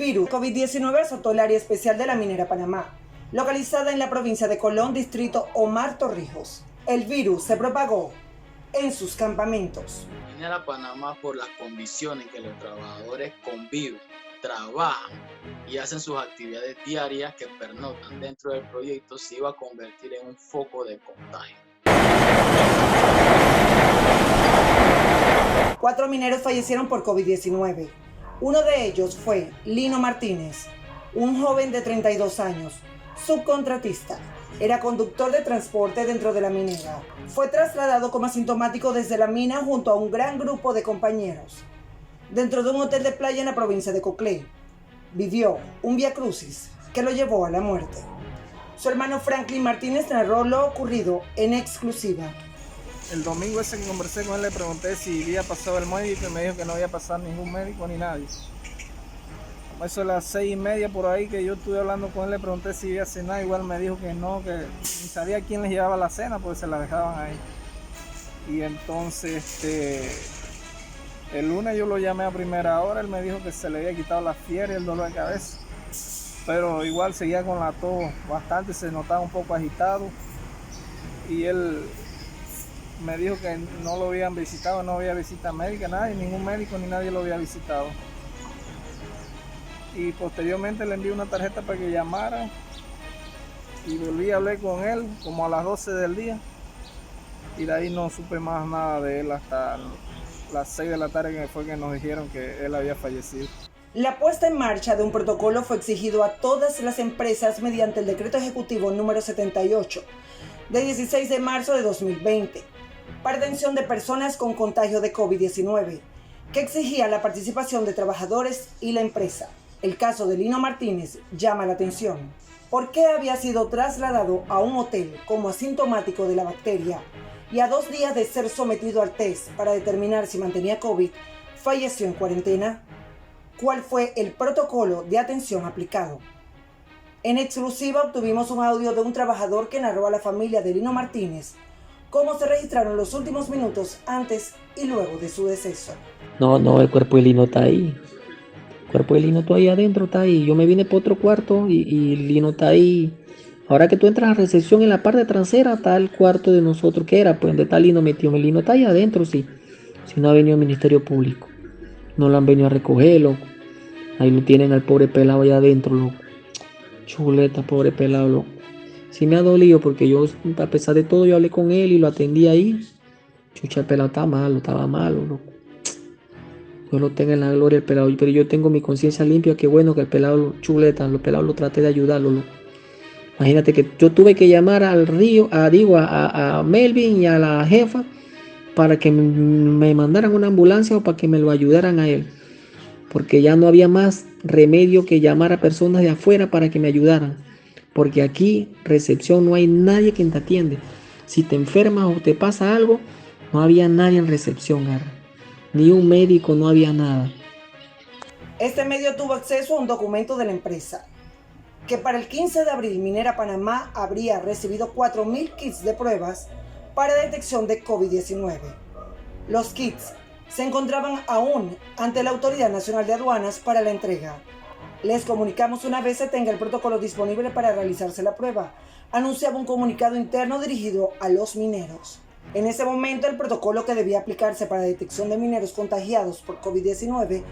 virus COVID-19 azotó el área especial de la minera Panamá, localizada en la provincia de Colón, distrito Omar Torrijos. El virus se propagó en sus campamentos. Minera Panamá, por las condiciones en que los trabajadores conviven, trabajan y hacen sus actividades diarias que pernotan dentro del proyecto, se iba a convertir en un foco de contagio. 4 mineros fallecieron por COVID-19. Uno de ellos fue Lino Martínez, un joven de 32 años, subcontratista. Era conductor de transporte dentro de la minera. Fue trasladado como asintomático desde la mina junto a un gran grupo de compañeros, dentro de un hotel de playa en la provincia de Coclé. Vivió un viacrucis que lo llevó a la muerte. Su hermano Franklin Martínez narró lo ocurrido en exclusiva. El domingo ese que conversé con él, le pregunté si había pasado el médico y me dijo que no había pasado ningún médico ni nadie. Como eso a las 6:30 por ahí que yo estuve hablando con él, le pregunté si iba a cenar, igual me dijo que no, que ni sabía quién les llevaba la cena porque se la dejaban ahí. Y entonces el lunes yo lo llamé a primera hora, él me dijo que se le había quitado la fiebre y el dolor de cabeza. Pero igual seguía con la tos bastante, se notaba un poco agitado. Y él me dijo que no lo habían visitado, no había visita médica, nadie, ningún médico ni nadie lo había visitado. Y posteriormente le envié una tarjeta para que llamara y volví a hablar con él como a las 12 del día. Y de ahí no supe más nada de él hasta las 6 de la tarde, que fue que nos dijeron que él había fallecido. La puesta en marcha de un protocolo fue exigido a todas las empresas mediante el decreto ejecutivo número 78 de 16 de marzo de 2020 para atención de personas con contagio de COVID-19, que exigía la participación de trabajadores y la empresa. El caso de Lino Martínez llama la atención. ¿Por qué había sido trasladado a un hotel como asintomático de la bacteria y a 2 días de ser sometido al test para determinar si mantenía COVID, falleció en cuarentena? ¿Cuál fue el protocolo de atención aplicado? En exclusiva obtuvimos un audio de un trabajador que narró a la familia de Lino Martínez cómo se registraron los últimos minutos antes y luego de su deceso. No, el cuerpo de Lino está ahí. El cuerpo de Lino está ahí adentro, está ahí. Yo me vine por otro cuarto y Lino está ahí. Ahora que tú entras a recepción, en la parte trasera está el cuarto de nosotros, que era, pues donde está Lino metido. Lino está ahí adentro, sí. Si no ha venido el Ministerio Público. No lo han venido a recoger, loco. Ahí lo tienen al pobre pelado allá adentro, loco. Chuleta, pobre pelado, loco. Sí me ha dolido porque yo, a pesar de todo, yo hablé con él y lo atendí ahí. Chucha, el pelado estaba malo, loco. Dios lo tenga en la gloria el pelado. Pero yo tengo mi conciencia limpia, que bueno que el pelado, chuleta, los pelados lo traté de ayudarlo, loco. Imagínate que yo tuve que llamar al río, a Melvin y a la jefa para que me mandaran una ambulancia o para que me lo ayudaran a él. Porque ya no había más remedio que llamar a personas de afuera para que me ayudaran. Porque aquí, recepción, no hay nadie que te atiende. Si te enfermas o te pasa algo, no había nadie en recepción, garra. Ni un médico, no había nada. Este medio tuvo acceso a un documento de la empresa, que para el 15 de abril Minera Panamá habría recibido 4,000 kits de pruebas para detección de COVID-19. Los kits se encontraban aún ante la Autoridad Nacional de Aduanas para la entrega. Les comunicamos una vez se tenga el protocolo disponible para realizarse la prueba, anunciaba un comunicado interno dirigido a los mineros. En ese momento, el protocolo que debía aplicarse para detección de mineros contagiados por COVID-19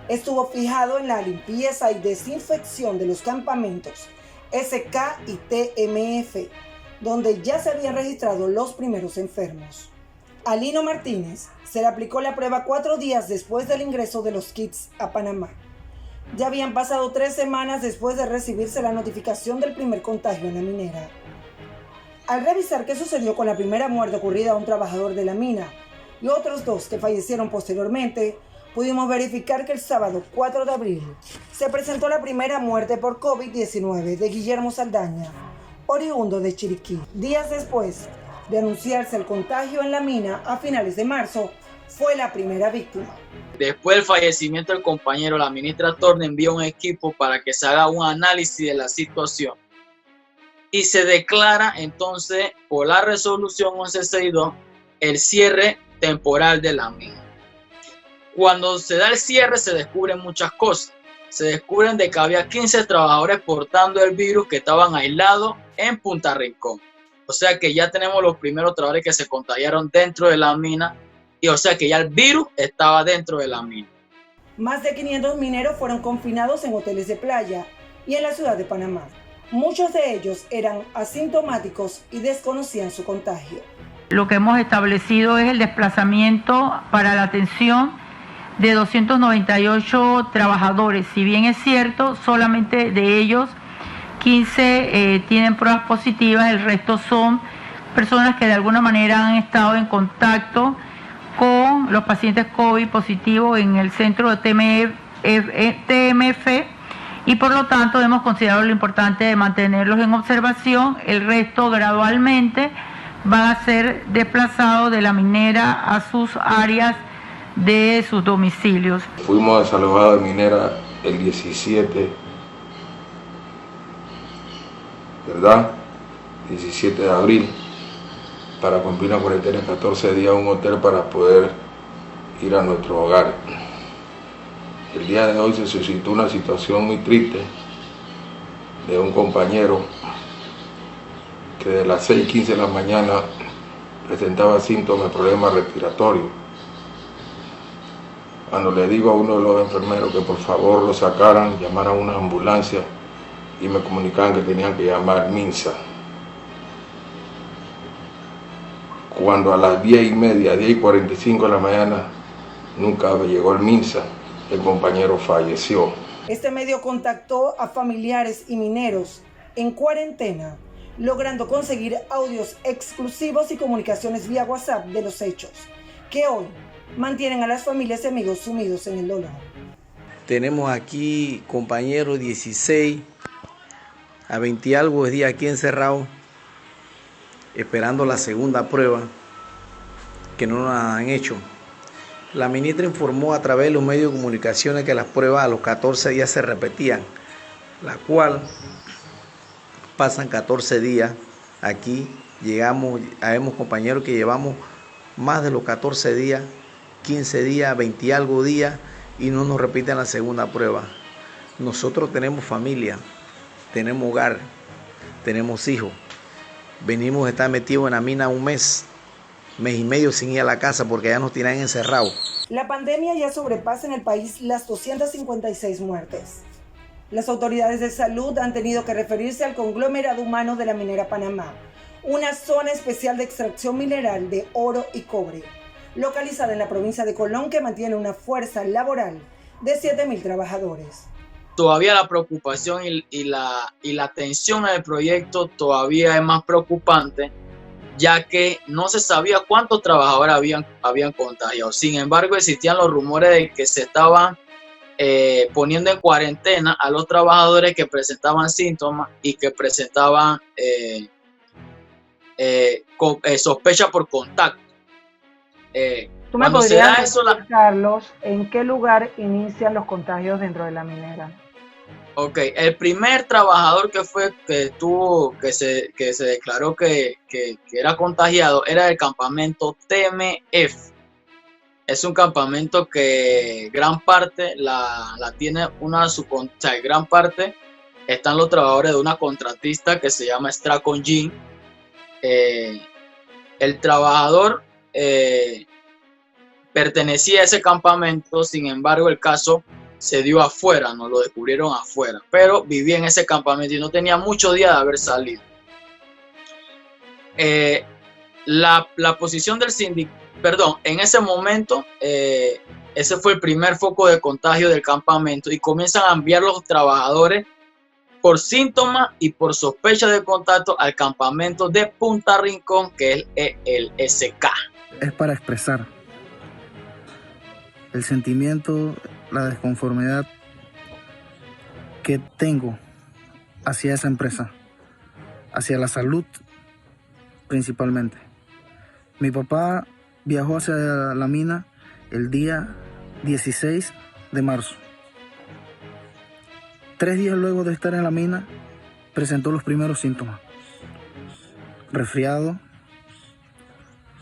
estuvo fijado en la limpieza y desinfección de los campamentos SK y TMF, donde ya se habían registrado los primeros enfermos. A Lino Martínez se le aplicó la prueba 4 días después del ingreso de los kits a Panamá. Ya habían pasado 3 semanas después de recibirse la notificación del primer contagio en la minera. Al revisar qué sucedió con la primera muerte ocurrida a un trabajador de la mina y otros 2 que fallecieron posteriormente, pudimos verificar que el sábado 4 de abril se presentó la primera muerte por COVID-19 de Guillermo Saldaña, oriundo de Chiriquí. Días después de anunciarse el contagio en la mina a finales de marzo, fue la primera víctima. Después del fallecimiento del compañero, la ministra Torne envió un equipo para que se haga un análisis de la situación. Y se declara entonces por la resolución 1162 el cierre temporal de la mina. Cuando se da el cierre se descubren muchas cosas. se descubren de que había 15 trabajadores portando el virus que estaban aislados en Punta Rincón. O sea que ya tenemos los primeros trabajadores que se contagiaron dentro de la mina, y o sea que ya el virus estaba dentro de la mina. Más de 500 mineros fueron confinados en hoteles de playa y en la ciudad de Panamá. Muchos de ellos eran asintomáticos y desconocían su contagio. Lo que hemos establecido es el desplazamiento para la atención de 298 trabajadores. Si bien es cierto, solamente de ellos 15 tienen pruebas positivas, el resto son personas que de alguna manera han estado en contacto con los pacientes COVID positivos en el centro de TMF, y por lo tanto hemos considerado lo importante de mantenerlos en observación. El resto gradualmente va a ser desplazado de la minera a sus áreas de sus domicilios. Fuimos desalojados de minera el 17, ¿verdad? 17 de abril, para cumplir una cuarentena de 14 días en un hotel para poder ir a nuestro hogar. El día de hoy se suscitó una situación muy triste de un compañero que de las 6:15 de la mañana presentaba síntomas de problemas respiratorios. Cuando le digo a uno de los enfermeros que por favor lo sacaran, llamaran a una ambulancia, y me comunicaban que tenían que llamar MINSA. Cuando a las 10:30, 10:45 de la mañana, nunca llegó el MINSA, el compañero falleció. Este medio contactó a familiares y mineros en cuarentena, logrando conseguir audios exclusivos y comunicaciones vía WhatsApp de los hechos, que hoy mantienen a las familias y amigos sumidos en el dolor. Tenemos aquí compañeros 16 a 20 y algo de días aquí encerrados, esperando la segunda prueba que no nos han hecho. La ministra informó a través de los medios de comunicación que las pruebas a los 14 días se repetían, la cual pasan 14 días aquí, habemos compañeros que llevamos más de los 14 días, 15 días, 20 y algo días, y no nos repiten la segunda prueba. Nosotros tenemos familia, tenemos hogar, tenemos hijos. Venimos a estar metidos en la mina un mes y medio sin ir a la casa porque ya nos tienen encerrados. La pandemia ya sobrepasa en el país las 256 muertes. Las autoridades de salud han tenido que referirse al conglomerado humano de la minera Panamá, una zona especial de extracción mineral de oro y cobre, localizada en la provincia de Colón, que mantiene una fuerza laboral de 7.000 trabajadores. Todavía la preocupación y la tensión en el proyecto todavía es más preocupante, ya que no se sabía cuántos trabajadores habían contagiado. Sin embargo, existían los rumores de que se estaban poniendo en cuarentena a los trabajadores que presentaban síntomas y que presentaban sospecha por contacto. ¿Tú me podrías decir, Carlos, en qué lugar inician los contagios dentro de la minera? Ok, el primer trabajador que se declaró que era contagiado era del campamento TMF. Es un campamento que gran parte la tiene gran parte están los trabajadores de una contratista que se llama Stracon Jean. El trabajador pertenecía a ese campamento, sin embargo el caso se dio afuera, nos lo descubrieron afuera, pero vivía en ese campamento y no tenía muchos días de haber salido. La posición del sindicato, en ese momento, ese fue el primer foco de contagio del campamento y comienzan a enviar los trabajadores por síntomas y por sospecha de contacto al campamento de Punta Rincón, que es el SK. Es para expresar el sentimiento, la desconformidad que tengo hacia esa empresa, hacia la salud principalmente. Mi papá viajó hacia la mina el día 16 de marzo. 3 días luego de estar en la mina, presentó los primeros síntomas. Resfriado.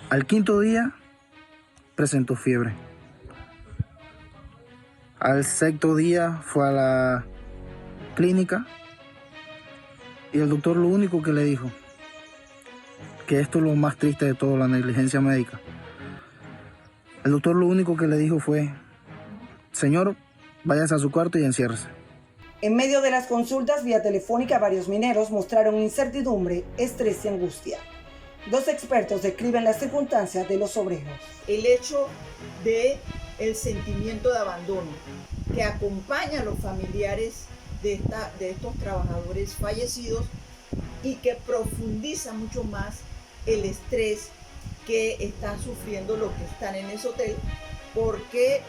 Al 5.º día, presentó fiebre. Al sexto día fue a la clínica y el doctor lo único que le dijo, que esto es lo más triste de todo, la negligencia médica. El doctor lo único que le dijo fue, señor, váyase a su cuarto y enciérrese. En medio de las consultas vía telefónica, varios mineros mostraron incertidumbre, estrés y angustia. Dos expertos describen las circunstancias de los obreros. El hecho de el sentimiento de abandono que acompaña a los familiares de estos trabajadores fallecidos y que profundiza mucho más el estrés que están sufriendo los que están en ese hotel, porque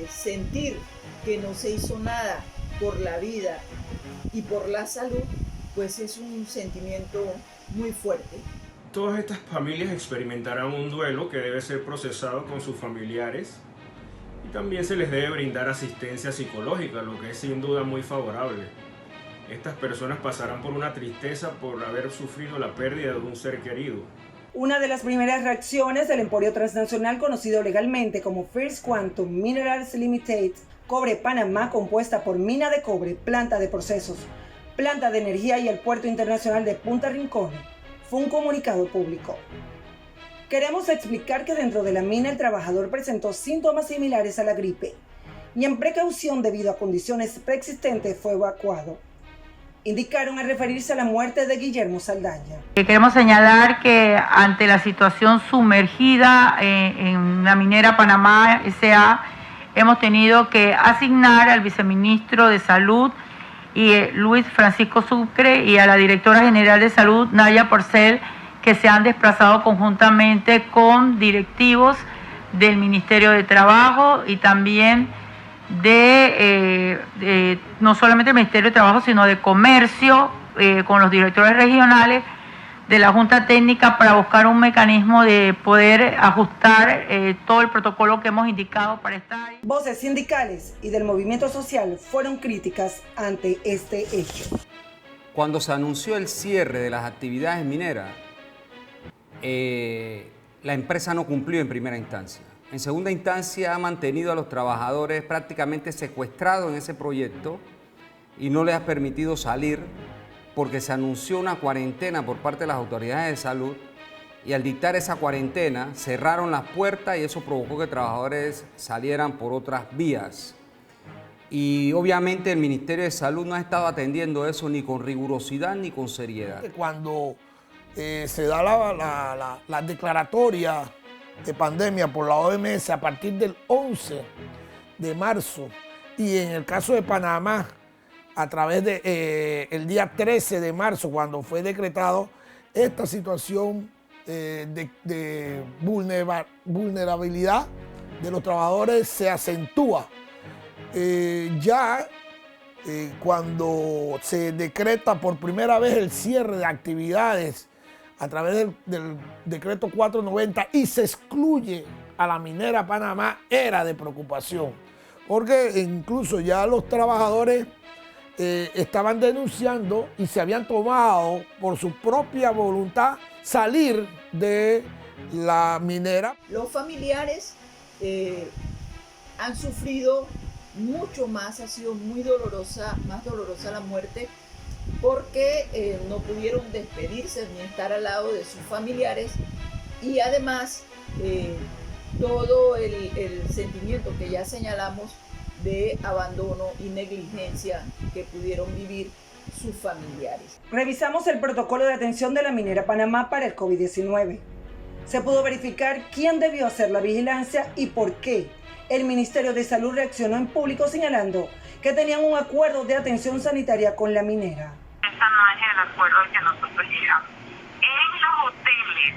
sentir que no se hizo nada por la vida y por la salud, pues es un sentimiento muy fuerte. Todas estas familias experimentarán un duelo que debe ser procesado con sus familiares y también se les debe brindar asistencia psicológica, lo que es sin duda muy favorable. Estas personas pasarán por una tristeza por haber sufrido la pérdida de un ser querido. Una de las primeras reacciones del emporio transnacional conocido legalmente como First Quantum Minerals Limited, Cobre Panamá, compuesta por mina de cobre, planta de procesos, planta de energía y el puerto internacional de Punta Rincón, fue un comunicado público. Queremos explicar que dentro de la mina el trabajador presentó síntomas similares a la gripe y en precaución debido a condiciones preexistentes fue evacuado. Indicaron al referirse a la muerte de Guillermo Saldaña. Queremos señalar que ante la situación sumergida en la minera Panamá S.A., hemos tenido que asignar al viceministro de Salud y Luis Francisco Sucre y a la directora general de Salud, Naya Porcel, que se han desplazado conjuntamente con directivos del Ministerio de Trabajo y también no solamente el Ministerio de Trabajo, sino de Comercio, con los directores regionales de la Junta Técnica para buscar un mecanismo de poder ajustar todo el protocolo que hemos indicado para estar. Voces sindicales y del movimiento social fueron críticas ante este hecho. Cuando se anunció el cierre de las actividades mineras, la empresa no cumplió en primera instancia. En segunda instancia ha mantenido a los trabajadores prácticamente secuestrados en ese proyecto y no les ha permitido salir porque se anunció una cuarentena por parte de las autoridades de salud y al dictar esa cuarentena cerraron las puertas y eso provocó que trabajadores salieran por otras vías. Y obviamente el Ministerio de Salud no ha estado atendiendo eso ni con rigurosidad ni con seriedad. Cuando se da la declaratoria de pandemia por la OMS a partir del 11 de marzo y en el caso de Panamá a través de el día 13 de marzo cuando fue decretado esta situación de vulnerabilidad de los trabajadores se acentúa. Cuando se decreta por primera vez el cierre de actividades a través del decreto 490 y se excluye a la minera Panamá, era de preocupación, porque incluso ya los trabajadores estaban denunciando y se habían tomado por su propia voluntad salir de la minera. Los familiares han sufrido mucho más, ha sido muy dolorosa, más dolorosa la muerte, porque no pudieron despedirse ni estar al lado de sus familiares y además todo el sentimiento que ya señalamos de abandono y negligencia que pudieron vivir sus familiares. Revisamos el protocolo de atención de la minera Panamá para el COVID-19. Se pudo verificar quién debió hacer la vigilancia y por qué. El Ministerio de Salud reaccionó en público señalando que tenían un acuerdo de atención sanitaria con la minera. Ese no es el acuerdo al que nosotros llegamos. En los hoteles,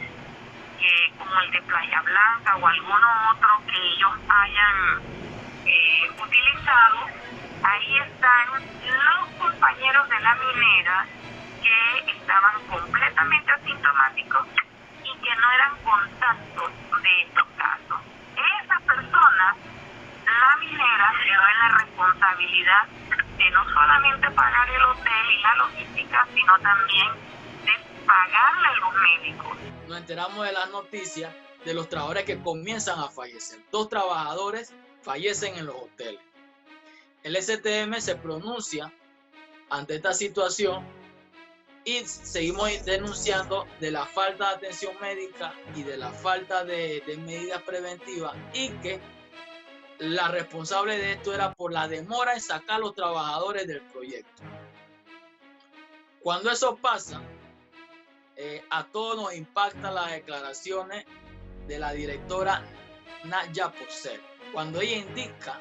como el de Playa Blanca o alguno otro que ellos hayan utilizado, ahí están los compañeros de la minera que estaban completamente asintomáticos y que no eran contactos de estos casos. Esas personas, la minera quedó en la responsabilidad de no solamente pagar el hotel y la logística, sino también de pagarle a los médicos. Nos enteramos de las noticias de los trabajadores que comienzan a fallecer. 2 trabajadores fallecen en los hoteles. El STM se pronuncia ante esta situación y seguimos denunciando de la falta de atención médica y de la falta de medidas preventivas, y que la responsable de esto era por la demora en sacar a los trabajadores del proyecto. Cuando eso pasa, a todos nos impactan las declaraciones de la directora Naya Porcel, cuando ella indica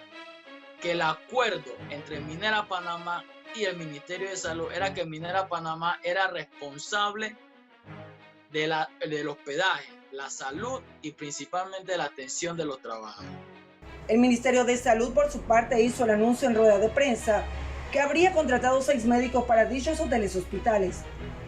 que el acuerdo entre Minera Panamá y el Ministerio de Salud era que Minera Panamá era responsable del hospedaje, la salud y principalmente la atención de los trabajadores. El Ministerio de Salud, por su parte, hizo el anuncio en rueda de prensa que habría contratado 6 médicos para dichos hoteles hospitales,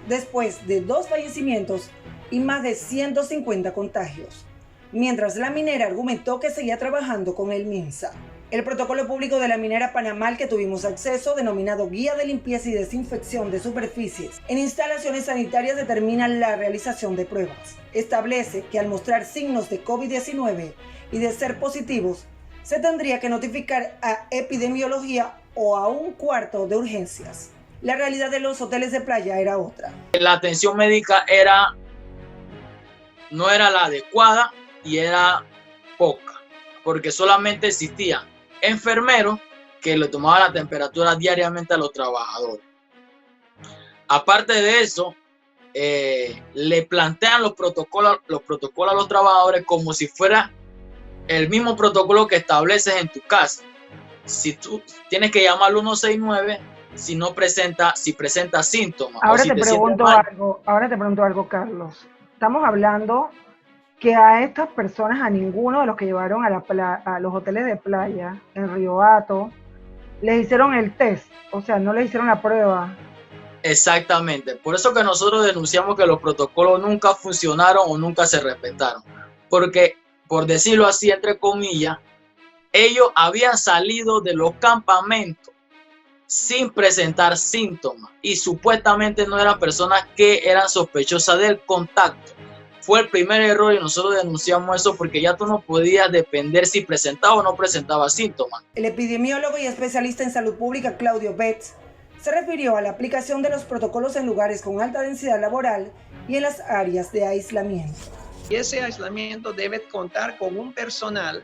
después de 2 fallecimientos y más de 150 contagios, mientras la minera argumentó que seguía trabajando con el MINSA. El protocolo público de la Minera Panamá al que tuvimos acceso, denominado Guía de Limpieza y Desinfección de Superficies en Instalaciones Sanitarias, determina la realización de pruebas. Establece que al mostrar signos de COVID-19 y de ser positivos, se tendría que notificar a epidemiología o a un cuarto de urgencias. La realidad de los hoteles de playa era otra. La atención médica no era la adecuada y era poca, porque solamente existían enfermeros que le tomaban la temperatura diariamente a los trabajadores. Aparte de eso, le plantean los protocolos a los trabajadores como si fuera el mismo protocolo que estableces en tu casa. Si tú tienes que llamar al 169 si presenta síntomas. Ahora te pregunto algo, Carlos. Estamos hablando que a estas personas, a ninguno de los que llevaron a los hoteles de playa en Río Hato, les hicieron el test, o sea, no les hicieron la prueba. Exactamente. Por eso que nosotros denunciamos que los protocolos nunca funcionaron o nunca se respetaron. Porque, por decirlo así, entre comillas, ellos habían salido de los campamentos sin presentar síntomas y supuestamente no eran personas que eran sospechosas del contacto. Fue el primer error y nosotros denunciamos eso porque ya tú no podías depender si presentaba o no presentaba síntomas. El epidemiólogo y especialista en salud pública Claudio Betts se refirió a la aplicación de los protocolos en lugares con alta densidad laboral y en las áreas de aislamiento. Y ese aislamiento debe contar con un personal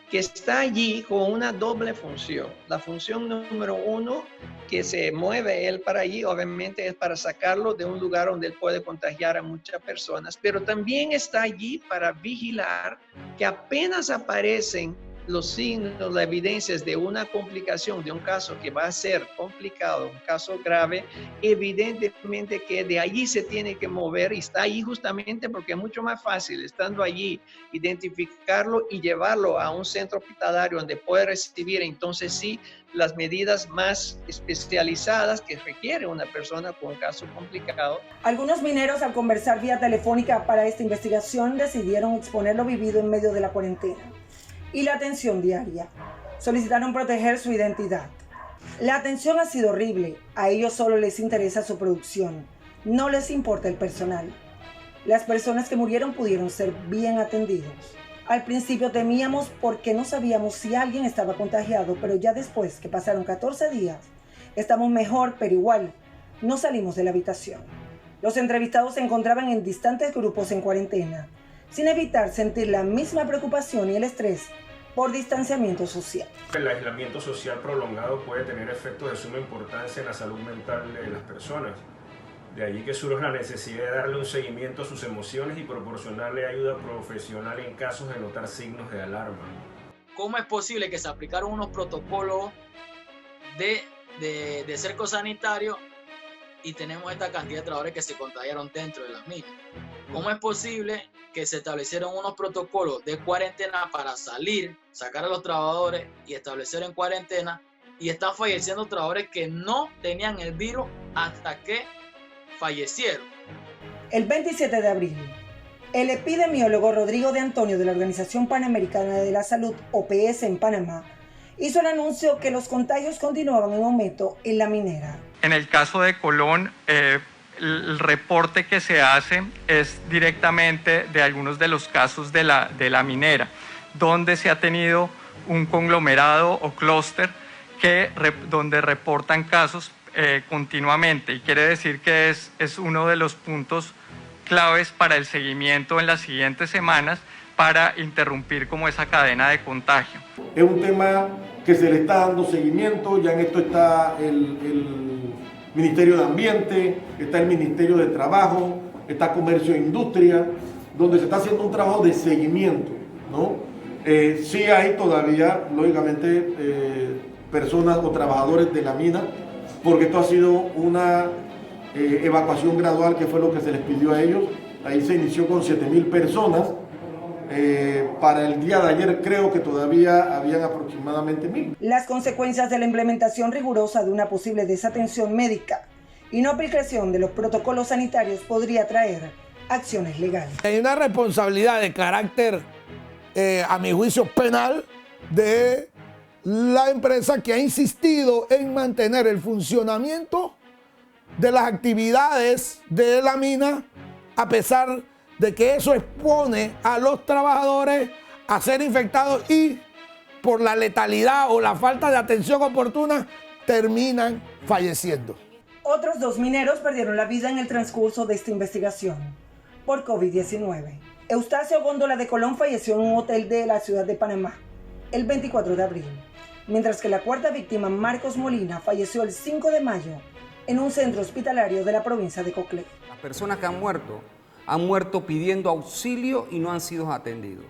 que está allí con una doble función. La función número 1, que se mueve él para allí, obviamente es para sacarlo de un lugar donde él puede contagiar a muchas personas, pero también está allí para vigilar que apenas aparecen los signos, las evidencias de una complicación, de un caso que va a ser complicado, un caso grave, evidentemente que de allí se tiene que mover y está allí justamente porque es mucho más fácil, estando allí, identificarlo y llevarlo a un centro hospitalario donde puede recibir entonces sí las medidas más especializadas que requiere una persona con un caso complicado. Algunos mineros, al conversar vía telefónica para esta investigación, decidieron exponer lo vivido en medio de la cuarentena y la atención diaria. Solicitaron proteger su identidad. La atención ha sido horrible. A ellos solo les interesa su producción. No les importa el personal. Las personas que murieron pudieron ser bien atendidos. Al principio temíamos porque no sabíamos si alguien estaba contagiado, pero ya después que pasaron 14 días, estamos mejor, pero igual, no salimos de la habitación. Los entrevistados se encontraban en distantes grupos en cuarentena, sin evitar sentir la misma preocupación y el estrés por distanciamiento social. El aislamiento social prolongado puede tener efectos de suma importancia en la salud mental de las personas. De allí que surge la necesidad de darle un seguimiento a sus emociones y proporcionarle ayuda profesional en casos de notar signos de alarma. ¿Cómo es posible que se aplicaron unos protocolos de cerco sanitario y tenemos esta cantidad de trabajadores que se contagiaron dentro de las minas? ¿Cómo es posible que se establecieron unos protocolos de cuarentena para salir, sacar a los trabajadores y establecer en cuarentena, y están falleciendo trabajadores que no tenían el virus hasta que fallecieron? El 27 de abril, el epidemiólogo Rodrigo de Antonio de la Organización Panamericana de la Salud, OPS en Panamá, hizo el anuncio que los contagios continuaban en aumento en la minera. En el caso de Colón, el reporte que se hace es directamente de algunos de los casos de la minera, donde se ha tenido un conglomerado o clúster donde reportan casos continuamente, y quiere decir que es uno de los puntos claves para el seguimiento en las siguientes semanas para interrumpir como esa cadena de contagio. Es un tema que se le está dando seguimiento, ya en esto está el Ministerio de Ambiente, está el Ministerio de Trabajo, está Comercio e Industria, donde se está haciendo un trabajo de seguimiento, ¿no? Sí hay todavía, lógicamente, personas o trabajadores de la mina, porque esto ha sido una evacuación gradual, que fue lo que se les pidió a ellos. Ahí se inició con 7.000 personas. Para el día de ayer creo que todavía habían aproximadamente 1.000. Las consecuencias de la implementación rigurosa de una posible desatención médica y no aplicación de los protocolos sanitarios podría traer acciones legales. Hay una responsabilidad de carácter, a mi juicio, penal de la empresa, que ha insistido en mantener el funcionamiento de las actividades de la mina, a pesar de que eso expone a los trabajadores a ser infectados y por la letalidad o la falta de atención oportuna terminan falleciendo. Otros 2 mineros perdieron la vida en el transcurso de esta investigación por COVID-19. Eustacio Góndola de Colón falleció en un hotel de la ciudad de Panamá el 24 de abril, mientras que la cuarta víctima, Marcos Molina, falleció el 5 de mayo en un centro hospitalario de la provincia de Coclé. Las personas que han muerto pidiendo auxilio y no han sido atendidos.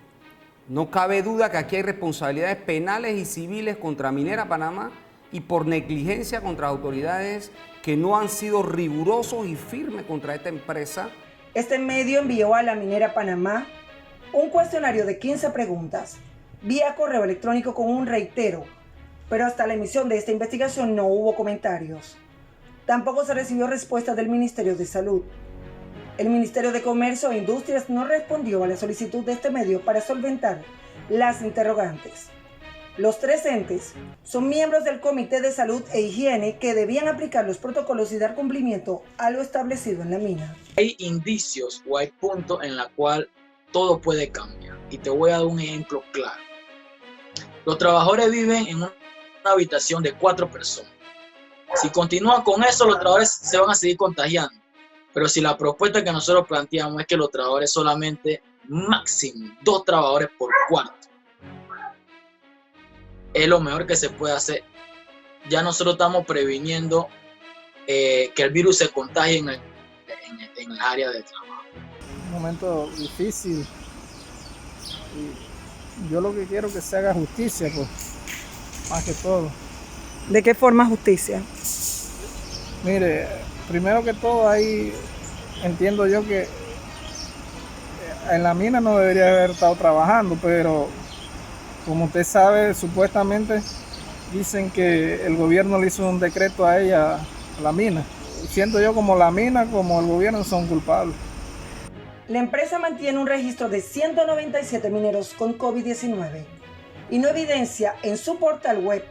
No cabe duda que aquí hay responsabilidades penales y civiles contra Minera Panamá y por negligencia contra autoridades que no han sido rigurosos y firmes contra esta empresa. Este medio envió a la Minera Panamá un cuestionario de 15 preguntas vía correo electrónico con un reitero, pero hasta la emisión de esta investigación no hubo comentarios. Tampoco se recibió respuesta del Ministerio de Salud. El Ministerio de Comercio e Industrias no respondió a la solicitud de este medio para solventar las interrogantes. Los 3 entes son miembros del Comité de Salud e Higiene que debían aplicar los protocolos y dar cumplimiento a lo establecido en la mina. Hay indicios o hay puntos en los cuales todo puede cambiar. Y te voy a dar un ejemplo claro. Los trabajadores viven en una habitación de 4 personas. Si continúan con eso, los trabajadores se van a seguir contagiando. Pero si la propuesta que nosotros planteamos es que los trabajadores solamente máximo 2 trabajadores por cuarto, es lo mejor que se puede hacer. Ya nosotros estamos previniendo que el virus se contagie en el área de trabajo. Un momento difícil. Y yo lo que quiero es que se haga justicia, pues, más que todo. ¿De qué forma justicia? Mire, primero que todo, ahí entiendo yo que en la mina no debería haber estado trabajando, pero como usted sabe, supuestamente dicen que el gobierno le hizo un decreto a ella, a la mina. Siento yo como la mina, como el gobierno son culpables. La empresa mantiene un registro de 197 mineros con COVID-19 y no evidencia en su portal web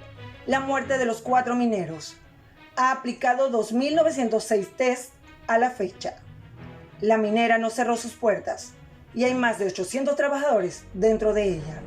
la muerte de los 4 mineros. Ha aplicado 2.906 test a la fecha. La minera no cerró sus puertas y hay más de 800 trabajadores dentro de ella.